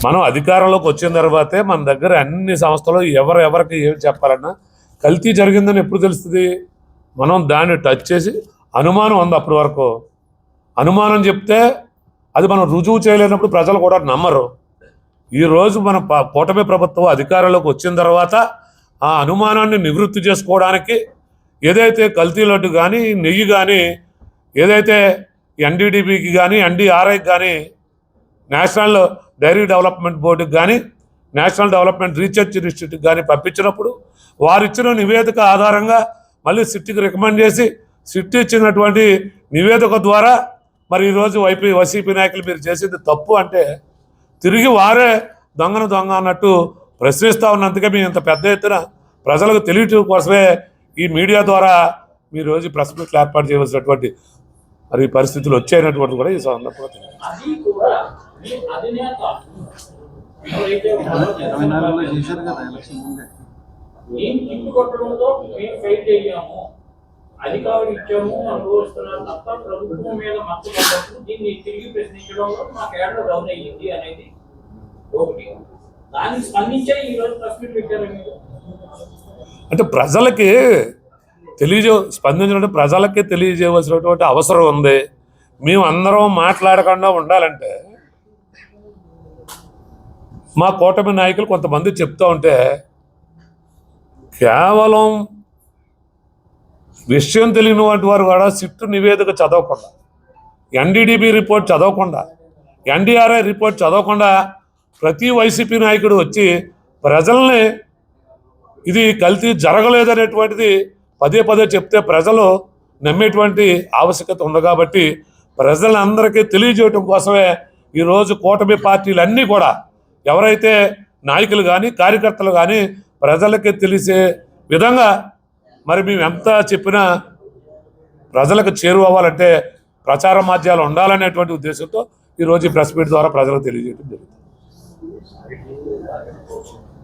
మనం అధికారంలోకి వచ్చిన తర్వాతే మన దగ్గర అన్ని సంస్థలు ఎవరికి ఏం చెప్పాలన్నా కల్తీ జరిగిందని ఎప్పుడు తెలుస్తుంది? మనం దాన్ని టచ్ చేసి అనుమానం ఉంది. అప్పటి వరకు అనుమానం చెప్తే అది మనం రుజువు చేయలేనప్పుడు ప్రజలు కూడా నమ్మరు. ఈరోజు మన కూటమి ప్రభుత్వం అధికారంలోకి వచ్చిన తర్వాత ఆ అనుమానాన్ని నివృత్తి చేసుకోవడానికి ఏదైతే కల్తీ లడ్డు కానీ నెయ్యి కానీ ఏదైతే ఎన్డీడీబీకి కానీ ఎన్డీఆర్ఐకి కానీ నేషనల్ డైరీ డెవలప్మెంట్ బోర్డుకి కానీ నేషనల్ డెవలప్మెంట్ రీసెర్చ్ ఇన్స్టిట్యూట్కి కానీ పంపించినప్పుడు వారు ఇచ్చిన నివేదిక ఆధారంగా మళ్ళీ సిట్కి రికమెండ్ చేసి సిట్ ఇచ్చినటువంటి నివేదిక ద్వారా మరి ఈరోజు వైసీపీ నాయకులు మీరు చేసింది తప్పు అంటే తిరిగి వారే దొంగ అన్నట్టు ప్రశ్నిస్తూ ఉన్నందుకే మేము ఇంత పెద్ద ఎత్తున ప్రజలకు తెలియటం కోసమే ఈ మీడియా ద్వారా మీ రోజు ప్రెస్ మీట్లు ఏర్పాటు చేయవలసినటువంటి మరి పరిస్థితులు వచ్చాయనటువంటి కూడా ఈ సందర్భంగా అధికారులు ఇచ్చాము అనుభవిస్తున్నారు తప్ప ప్రభుత్వం మీద మద్దతు దీన్ని తిరిగి ప్రశ్నించడంలో మా కేడర్ డౌన్ అయ్యింది అనేది ఒకటి. దానికి స్పందించే ఈరోజు ప్రెస్ మీట్ పెట్టారు. అంటే ప్రజలకి స్పందించడం ప్రజలకి తెలియజేయవలసినటువంటి అవసరం ఉంది. మేము అందరం మాట్లాడకుండా ఉండాలంటే మా కూటమి నాయకులు కొంతమంది చెప్తూ ఉంటే కేవలం విషయం తెలియనివంటి వారు కూడా సిట్టు నివేదిక చదవకుండా ఎన్డీడీబీ రిపోర్ట్ చదవకుండా ఎన్డీఆర్ఐ రిపోర్ట్ చదవకుండా ప్రతి వైసీపీ నాయకుడు వచ్చి ప్రజల్ని ఇది కల్తీ జరగలేదనేటువంటిది పదే చెప్తే ప్రజలు నమ్మేటువంటి ఆవశ్యకత ఉంది. కాబట్టి ప్రజలందరికీ తెలియజేయటం కోసమే ఈరోజు కూటమి పార్టీలన్నీ కూడా ఎవరైతే నాయకులు కానీ కార్యకర్తలు కానీ ప్రజలకి తెలిసే విధంగా మరి మేము ఎంత చెప్పినా ప్రజలకు చేరువవ్వాలంటే ప్రచార మాధ్యమాలు ఉండాలనేటువంటి ఉద్దేశంతో ఈరోజు ఈ ప్రెస్ మీట్ ద్వారా ప్రజలకు తెలియజేయడం జరుగుతుంది.